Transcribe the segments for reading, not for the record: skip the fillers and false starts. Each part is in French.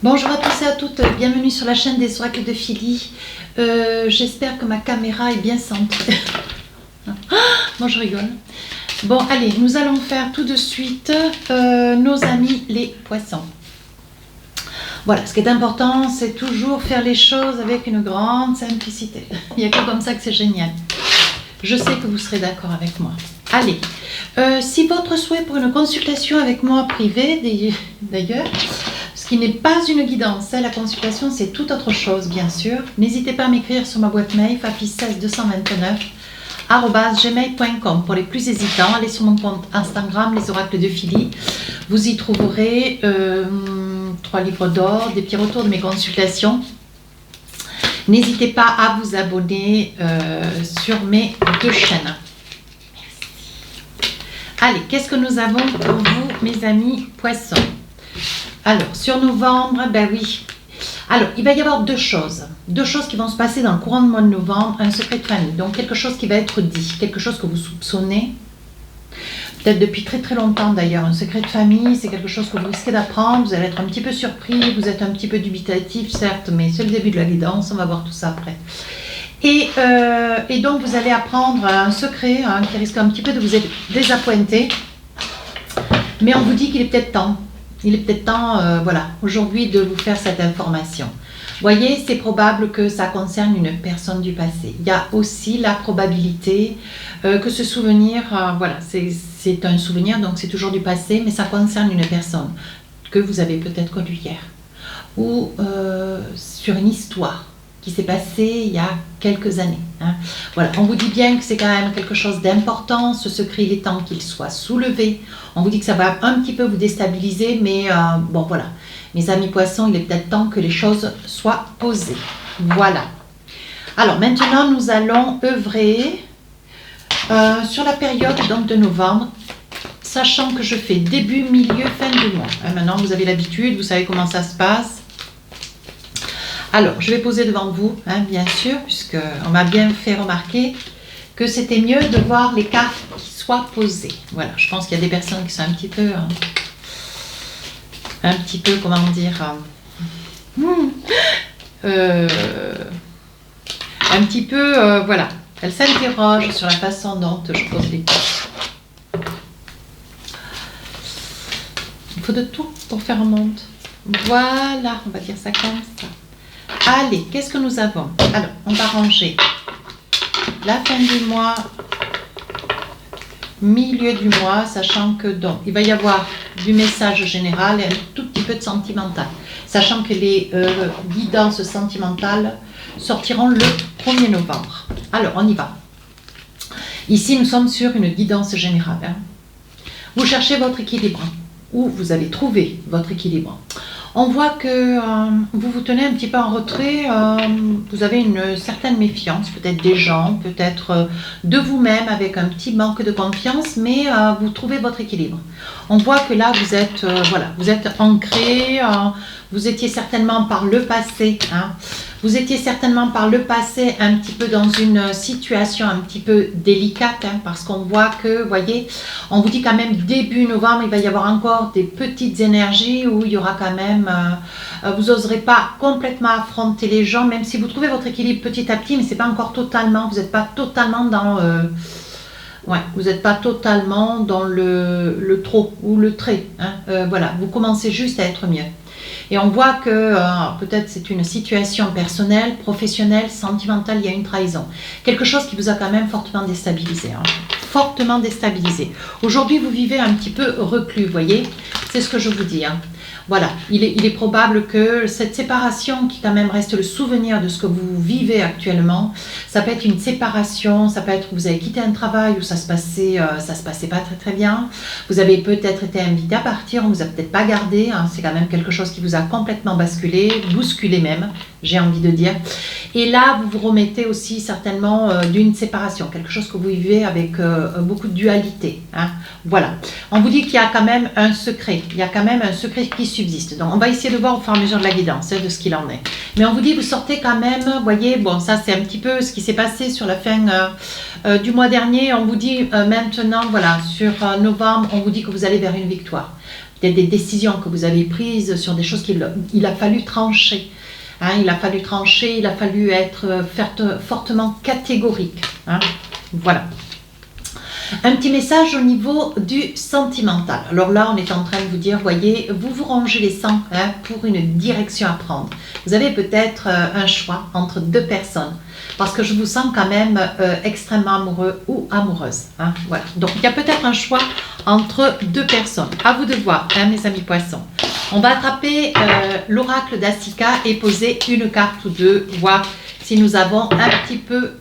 Bonjour à tous et à toutes, bienvenue sur la chaîne des oracles de Philly. J'espère que ma caméra est bien centrée. Moi je rigole. Bon allez, nous allons faire tout de suite nos amis les poissons. Voilà, ce qui est important, c'est toujours faire les choses avec une grande simplicité. Il n'y a que comme ça que c'est génial. Je sais que vous serez d'accord avec moi. Allez, si votre souhait pour une consultation avec moi privée, d'ailleurs, ce qui n'est pas une guidance, la consultation c'est tout autre chose bien sûr, n'hésitez pas à m'écrire sur ma boîte mail fafi16229@gmail.com. Pour les plus hésitants, allez sur mon compte Instagram, les oracles de Philly. Vous y trouverez 3 livres d'or, des petits retours de mes consultations. N'hésitez pas à vous abonner sur mes 2 chaînes. Allez, qu'est-ce que nous avons pour vous, mes amis poissons? Alors, sur novembre, ben oui. Alors, il va y avoir deux choses qui vont se passer dans le courant du mois de novembre. Un secret de famille, donc quelque chose qui va être dit, quelque chose que vous soupçonnez, peut-être depuis très très longtemps d'ailleurs. Un secret de famille, c'est quelque chose que vous risquez d'apprendre, vous allez être un petit peu surpris, vous êtes un petit peu dubitatif, certes, mais c'est le début de la guidance, on va voir tout ça après. Et donc, vous allez apprendre un secret qui risque un petit peu de vous désappointer, mais on vous dit qu'il est peut-être temps. Il est peut-être temps, voilà, aujourd'hui de vous faire cette information. Voyez, c'est probable que ça concerne une personne du passé. Il y a aussi la probabilité que ce souvenir, voilà, c'est un souvenir, donc c'est toujours du passé, mais ça concerne une personne que vous avez peut-être connue hier. Ou sur une histoire qui s'est passée il y a quelques années. Voilà, on vous dit bien que c'est quand même quelque chose d'important. Ce secret, il est temps qu'il soit soulevé. On vous dit que ça va un petit peu vous déstabiliser, mais bon voilà. Mes amis poissons, il est peut-être temps que les choses soient posées. Voilà. Alors maintenant, nous allons œuvrer sur la période donc, de novembre, sachant que je fais début, milieu, fin du mois. Maintenant, vous avez l'habitude, vous savez comment ça se passe. Alors, je vais poser devant vous, bien sûr, puisqu'on m'a bien fait remarquer que c'était mieux de voir les cartes qui soient posées. Voilà, je pense qu'il y a des personnes qui sont un petit peu, comment dire, un petit peu, voilà, elles s'interrogent sur la façon dont je pose les cartes. Il faut de tout pour faire un monde. Voilà, on va dire ça comme ça. Allez, qu'est-ce que nous avons? Alors, on va ranger la fin du mois, milieu du mois, sachant que donc, il va y avoir du message général et un tout petit peu de sentimental. Sachant que les guidances sentimentales sortiront le 1er novembre. Alors, on y va. Ici, nous sommes sur une guidance générale. Vous cherchez votre équilibre, ou vous avez trouvé votre équilibre. On voit que vous vous tenez un petit peu en retrait, vous avez une certaine méfiance, peut-être des gens, peut-être de vous-même avec un petit manque de confiance, mais vous trouvez votre équilibre. On voit que là, vous êtes, voilà, vous êtes ancré, vous étiez certainement par le passé, vous étiez certainement par le passé un petit peu dans une situation un petit peu délicate, parce qu'on voit que, voyez, on vous dit quand même début novembre, il va y avoir encore des petites énergies où il y aura quand même, vous n'oserez pas complètement affronter les gens, même si vous trouvez votre équilibre petit à petit, mais c'est pas encore totalement, vous n'êtes pas totalement dans, vous n'êtes pas totalement dans le trop ou le trait, voilà, vous commencez juste à être mieux. Et on voit que peut-être c'est une situation personnelle, professionnelle, sentimentale, il y a une trahison. Quelque chose qui vous a quand même fortement déstabilisé. Fortement déstabilisé. Aujourd'hui, vous vivez un petit peu reclus, vous voyez. C'est ce que je vous dis. Voilà, il est probable que cette séparation qui quand même reste le souvenir de ce que vous vivez actuellement, ça peut être une séparation, ça peut être que vous avez quitté un travail où ça se passait pas très très bien, vous avez peut-être été invité à partir, on ne vous a peut-être pas gardé, c'est quand même quelque chose qui vous a complètement basculé, bousculé même, j'ai envie de dire. Et là, vous vous remettez aussi certainement d'une séparation, quelque chose que vous vivez avec beaucoup de dualité. Voilà, on vous dit qu'il y a quand même un secret, il y a quand même un secret qui subsiste. Donc, on va essayer de voir au fur et à mesure de la guidance, de ce qu'il en est. Mais on vous dit, vous sortez quand même, vous voyez, bon, ça c'est un petit peu ce qui s'est passé sur la fin du mois dernier. On vous dit maintenant, voilà, sur novembre, on vous dit que vous allez vers une victoire. peut-être des décisions que vous avez prises sur des choses qu'il a fallu trancher. Hein, il a fallu trancher, il a fallu être fortement catégorique. Hein, voilà. Un petit message au niveau du sentimental. Alors là, on est en train de vous dire, voyez, vous vous rangez les sangs pour une direction à prendre. Vous avez peut-être un choix entre deux personnes. Parce que je vous sens quand même extrêmement amoureux ou amoureuse. Hein, voilà. Donc, il y a peut-être un choix entre deux personnes. À vous de voir, hein, mes amis poissons. On va attraper l'oracle d'Asika et poser une carte ou deux, voir si nous avons un petit peu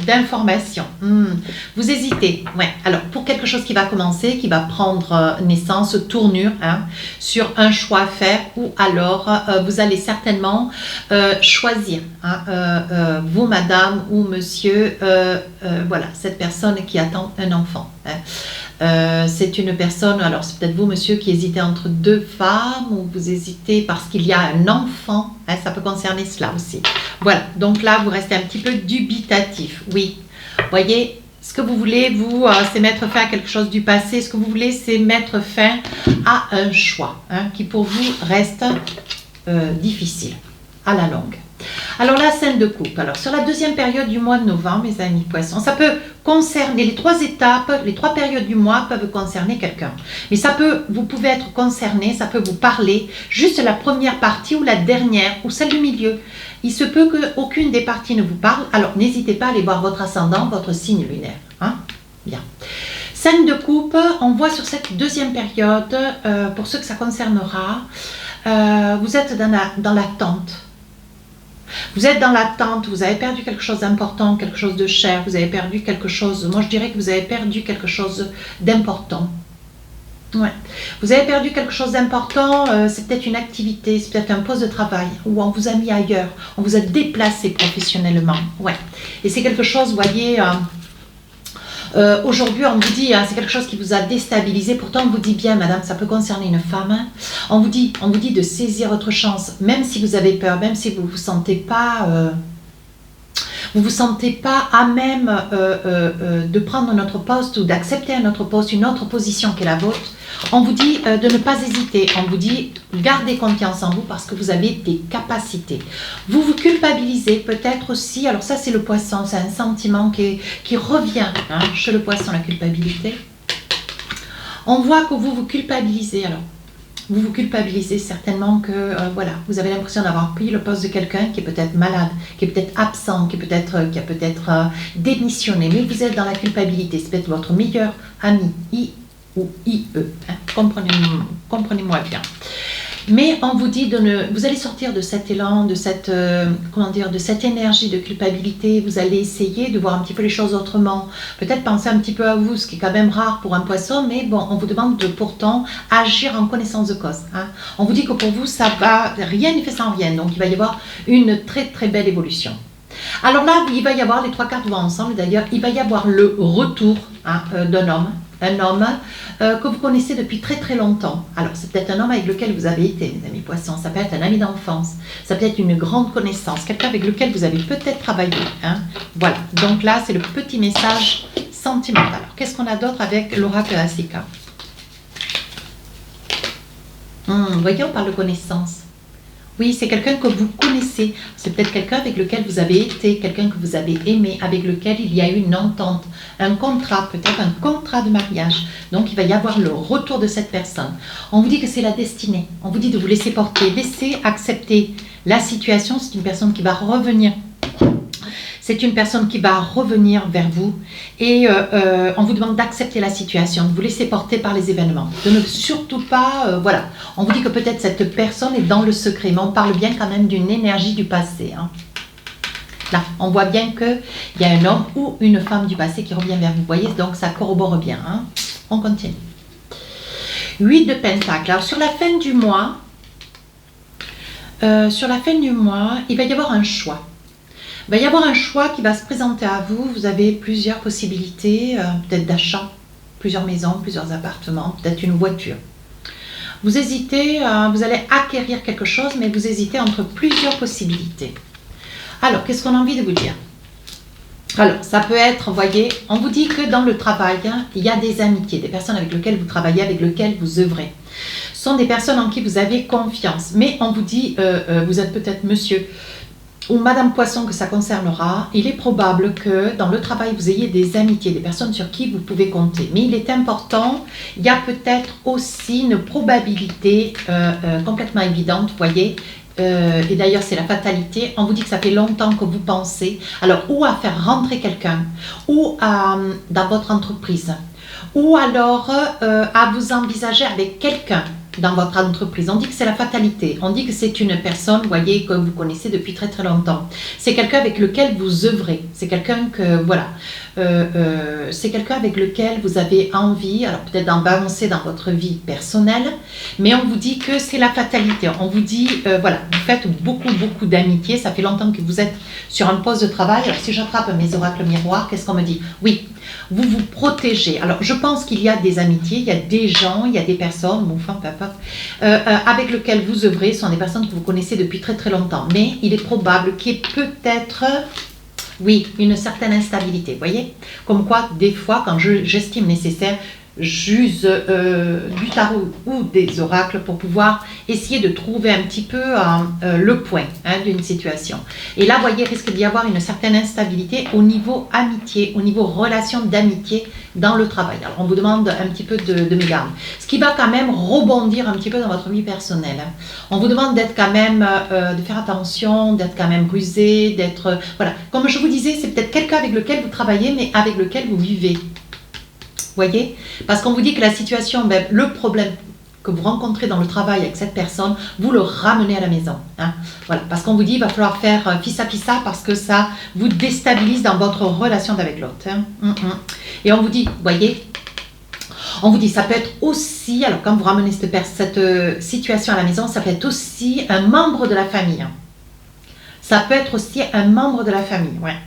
d'informations. Vous hésitez. Ouais. Alors, pour quelque chose qui va commencer, qui va prendre naissance, tournure, hein, sur un choix à faire, ou alors vous allez certainement choisir, hein, vous, madame ou monsieur, voilà, cette personne qui attend un enfant. Hein. C'est une personne, alors c'est peut-être vous, monsieur, qui hésitez entre deux femmes, ou vous hésitez parce qu'il y a un enfant, hein, ça peut concerner cela aussi. Voilà, donc là, vous restez un petit peu dubitatif, oui. Voyez, ce que vous voulez, vous, c'est mettre fin à quelque chose du passé, ce que vous voulez, c'est mettre fin à un choix, hein, qui pour vous reste difficile, à la longue. Alors la scène de coupe, alors sur la deuxième période du mois de novembre, mes amis poissons, ça peut concerner les trois étapes, les trois périodes du mois peuvent concerner quelqu'un. Mais ça peut, vous pouvez être concerné, ça peut vous parler, juste la première partie ou la dernière, ou celle du milieu. Il se peut qu'aucune des parties ne vous parle, alors n'hésitez pas à aller voir votre ascendant, votre signe lunaire. Hein? Bien. Scène de coupe, on voit sur cette deuxième période, pour ceux que ça concernera, vous êtes dans l'attente. Vous êtes dans l'attente, vous avez perdu quelque chose d'important, quelque chose de cher, vous avez perdu quelque chose, moi je dirais que vous avez perdu quelque chose d'important. Ouais. Vous avez perdu quelque chose d'important, c'est peut-être une activité, c'est peut-être un poste de travail, ou on vous a mis ailleurs, on vous a déplacé professionnellement. Ouais. Et c'est quelque chose, vous voyez, aujourd'hui on vous dit, hein, c'est quelque chose qui vous a déstabilisé, pourtant on vous dit bien, madame, ça peut concerner une femme, hein. On vous dit de saisir votre chance, même si vous avez peur, même si vous ne vous sentez pas... vous ne vous sentez pas à même de prendre notre poste ou d'accepter un autre poste, une autre position qu'est la vôtre. On vous dit de ne pas hésiter. On vous dit gardez confiance en vous parce que vous avez des capacités. Vous vous culpabilisez peut-être aussi. Alors ça c'est le poisson, c'est un sentiment qui revient, hein, chez le poisson, la culpabilité. On voit que vous vous culpabilisez alors. Vous vous culpabilisez certainement que voilà, vous avez l'impression d'avoir pris le poste de quelqu'un qui est peut-être malade, qui est peut-être absent, qui a peut-être démissionné, mais vous êtes dans la culpabilité. C'est peut-être votre meilleur ami, I ou IE, hein, comprenez-moi bien. Mais on vous dit vous allez sortir de cet élan, de cette, de cette énergie de culpabilité. Vous allez essayer de voir un petit peu les choses autrement. Peut-être penser un petit peu à vous, ce qui est quand même rare pour un poisson. Mais bon, on vous demande de pourtant agir en connaissance de cause. Hein. On vous dit que pour vous, ça va, rien n'est fait sans rien. Donc, il va y avoir une très très belle évolution. Alors là, il va y avoir, les trois cartes vont ensemble d'ailleurs, il va y avoir le retour, hein, d'un homme. Un homme que vous connaissez depuis très très longtemps. Alors c'est peut-être un homme avec lequel vous avez été, mes amis poissons, ça peut être un ami d'enfance, ça peut être une grande connaissance, quelqu'un avec lequel vous avez peut-être travaillé. Hein. Voilà, donc là c'est le petit message sentimental. Alors qu'est-ce qu'on a d'autre avec l'oracle Asika? Vous voyez, on parle de connaissance. Oui, c'est quelqu'un que vous connaissez. C'est peut-être quelqu'un avec lequel vous avez été, quelqu'un que vous avez aimé, avec lequel il y a eu une entente, un contrat, peut-être un contrat de mariage. Donc, il va y avoir le retour de cette personne. On vous dit que c'est la destinée. On vous dit de vous laisser porter, laisser accepter la situation. C'est une personne qui va revenir. C'est une personne qui va revenir vers vous et on vous demande d'accepter la situation, de vous laisser porter par les événements, de ne surtout pas, voilà. On vous dit que peut-être cette personne est dans le secret, mais on parle bien quand même d'une énergie du passé. Hein. Là, on voit bien qu'il y a un homme ou une femme du passé qui revient vers vous, vous voyez, donc ça corrobore bien. Hein. On continue. 8 de Pentacle. Alors sur la fin du mois, il va y avoir un choix. Il va y avoir un choix qui va se présenter à vous. Vous avez plusieurs possibilités, peut-être d'achat, plusieurs maisons, plusieurs appartements, peut-être une voiture. Vous hésitez, vous allez acquérir quelque chose, mais vous hésitez entre plusieurs possibilités. Alors, qu'est-ce qu'on a envie de vous dire? Alors, ça peut être, vous voyez, on vous dit que dans le travail, hein, il y a des amitiés, des personnes avec lesquelles vous travaillez, avec lesquelles vous œuvrez. sont des personnes en qui vous avez confiance. Mais on vous dit, vous êtes peut-être monsieur ou Madame Poisson que ça concernera, il est probable que dans le travail, vous ayez des amitiés, des personnes sur qui vous pouvez compter. Mais il est important, il y a peut-être aussi une probabilité complètement évidente, vous voyez, et d'ailleurs c'est la fatalité, on vous dit que ça fait longtemps que vous pensez, alors ou à faire rentrer quelqu'un, ou dans votre entreprise, ou alors à vous envisager avec quelqu'un dans votre entreprise. On dit que c'est la fatalité. On dit que c'est une personne, vous voyez, que vous connaissez depuis très très longtemps. C'est quelqu'un avec lequel vous œuvrez. C'est quelqu'un que, voilà, c'est quelqu'un avec lequel vous avez envie, alors peut-être d'avancer dans votre vie personnelle, mais on vous dit que c'est la fatalité. On vous dit, voilà, vous faites beaucoup d'amitié. Ça fait longtemps que vous êtes sur un poste de travail. Alors si j'attrape mes oracles miroirs, qu'est-ce qu'on me dit? Oui, vous vous protégez. Alors je pense qu'il y a des amitiés, il y a des gens, il y a des personnes, bon, enfin peu importe, avec lesquelles vous œuvrez, ce sont des personnes que vous connaissez depuis très très longtemps. Mais il est probable qu'il y ait peut-être, oui, une certaine instabilité, vous voyez? Comme quoi, des fois, quand j'estime nécessaire, j'use du tarot ou des oracles pour pouvoir essayer de trouver un petit peu le point d'une situation. Et là, vous voyez, il risque d'y avoir une certaine instabilité au niveau amitié, au niveau relation d'amitié dans le travail. Alors, on vous demande un petit peu de mégarde. Ce qui va quand même rebondir un petit peu dans votre vie personnelle. On vous demande d'être quand même, de faire attention, d'être quand même rusé, d'être... voilà. Comme je vous disais, c'est peut-être quelqu'un avec lequel vous travaillez, mais avec lequel vous vivez. Voyez, parce qu'on vous dit que la situation, ben, le problème que vous rencontrez dans le travail avec cette personne, vous le ramenez à la maison. Hein. Voilà, parce qu'on vous dit qu'il va falloir faire fissa parce que ça vous déstabilise dans votre relation avec l'autre. Hein. Et on vous dit, voyez, on vous dit ça peut être aussi, alors quand vous ramenez cette situation à la maison, ça peut être aussi un membre de la famille. Hein. Ça peut être aussi un membre de la famille, ouais.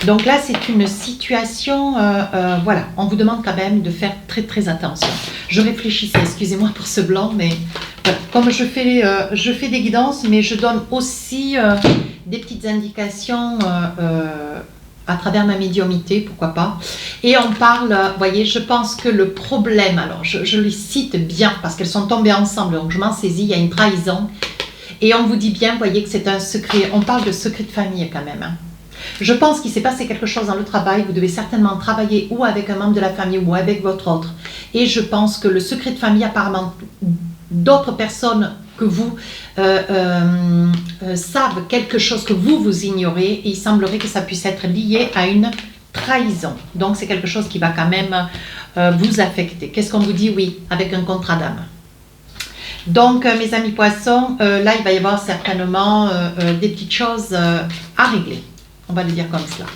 Donc là, c'est une situation, voilà, on vous demande quand même de faire très très attention. Je réfléchissais, excusez-moi pour ce blanc, mais voilà, comme je fais des guidances, mais je donne aussi des petites indications à travers ma médiumnité, pourquoi pas. Et on parle, vous voyez, je pense que le problème, alors je les cite bien parce qu'elles sont tombées ensemble, donc je m'en saisis, il y a une trahison. Et on vous dit bien, vous voyez, que c'est un secret, on parle de secret de famille quand même, hein. Je pense qu'il s'est passé quelque chose dans le travail, vous devez certainement travailler ou avec un membre de la famille ou avec votre autre. Et je pense que le secret de famille, apparemment, d'autres personnes que vous savent quelque chose que vous ignorez et il semblerait que ça puisse être lié à une trahison. Donc c'est quelque chose qui va quand même vous affecter. Qu'est-ce qu'on vous dit? Oui, avec un contrat d'âme. Donc mes amis poissons, là il va y avoir certainement des petites choses à régler. On va le dire comme cela.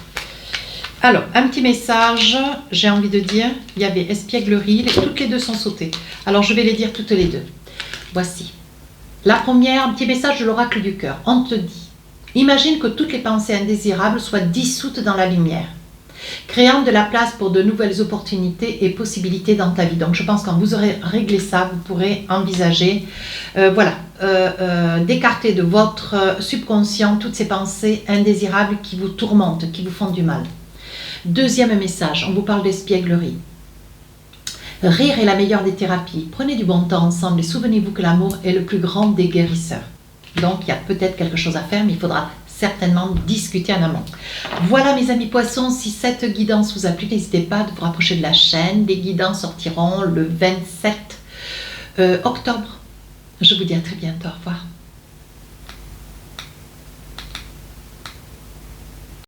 Alors, un petit message, j'ai envie de dire, il y avait espièglerie, toutes les deux sont sautées. Alors, je vais les dire toutes les deux. Voici. La première, un petit message de l'oracle du cœur. On te dit, imagine que toutes les pensées indésirables soient dissoutes dans la lumière, créant de la place pour de nouvelles opportunités et possibilités dans ta vie. Donc, je pense que quand vous aurez réglé ça, vous pourrez envisager, voilà, d'écarter de votre subconscient toutes ces pensées indésirables qui vous tourmentent, qui vous font du mal. Deuxième message, on vous parle d'espièglerie. Rire est la meilleure des thérapies. Prenez du bon temps ensemble et souvenez-vous que l'amour est le plus grand des guérisseurs. Donc, il y a peut-être quelque chose à faire, mais il faudra certainement discuter en amont. Voilà mes amis poissons, si cette guidance vous a plu, n'hésitez pas de vous rapprocher de la chaîne. Les guidances sortiront le 27 octobre. Je vous dis à très bientôt, au revoir.